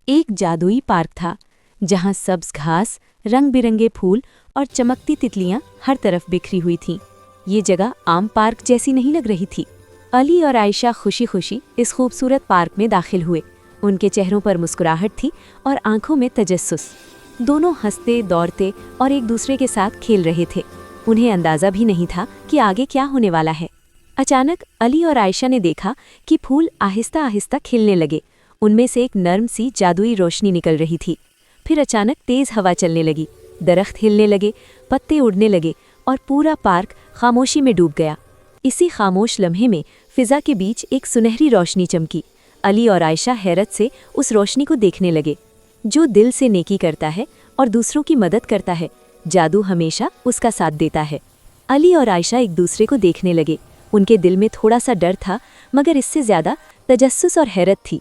एक जादुई पार्क था जहां सब्ज घास, रंग बिरंगे फूल और चमकती तितलियां हर तरफ बिखरी हुई थीं। ये जगह आम पार्क जैसी नहीं लग रही थी। अली और आयशा खुशी खुशी इस खूबसूरत पार्क में दाखिल हुए। उनके चेहरों पर मुस्कुराहट थी और आंखों में तजस्सुस। दोनों हंसते दौड़ते और एक दूसरे के साथ खेल रहे थे। उन्हें अंदाजा भी नहीं था कि आगे क्या होने वाला है। अचानक अली और आयशा ने देखा कि फूल आहिस्ता आहिस्ता खिलने लगे। उनमें से एक नर्म सी जादुई रोशनी निकल रही थी। फिर अचानक तेज हवा चलने लगी, दरख्त हिलने लगे, पत्ते उड़ने लगे और पूरा पार्क खामोशी में डूब गया। इसी खामोश लम्हे में फिजा के बीच एक सुनहरी रोशनी चमकी। अली और आयशा हैरत से उस रोशनी को देखने लगे। जो दिल से नेकी करता है और दूसरों की मदद करता है, जादू हमेशा उसका साथ देता है। अली और आयशा एक दूसरे को देखने लगे। उनके दिल में थोड़ा सा डर था, मगर इससे ज्यादा तजस्सुस और हैरत थी।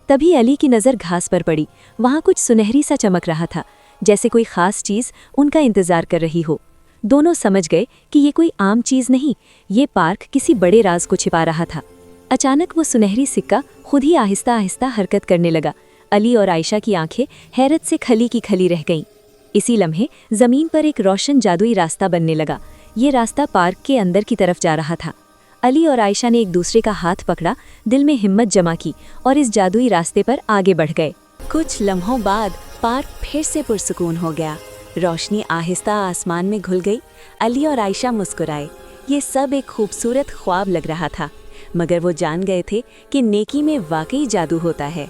तभी अली की नज़र घास पर पड़ी। वहाँ कुछ सुनहरी सा चमक रहा था, जैसे कोई खास चीज़ उनका इंतज़ार कर रही हो। दोनों समझ गए कि ये कोई आम चीज़ नहीं, ये पार्क किसी बड़े राज को छिपा रहा था। अचानक वो सुनहरी सिक्का खुद ही आहिस्ता आहिस्ता हरकत करने लगा। अली और आयशा की आंखें हैरत से खली की खली रह गईं। इसी लम्हे ज़मीन पर एक रोशन जादुई रास्ता बनने लगा। ये रास्ता पार्क के अंदर की तरफ जा रहा था। अली और आयशा ने एक दूसरे का हाथ पकड़ा, दिल में हिम्मत जमा की और इस जादुई रास्ते पर आगे बढ़ गए। कुछ लम्हों बाद पार्क फिर से पुरसुकून हो गया। रोशनी आहिस्ता आसमान में घुल गई। अली और आयशा मुस्कुराए। ये सब एक खूबसूरत ख्वाब लग रहा था, मगर वो जान गए थे कि नेकी में वाकई जादू होता है।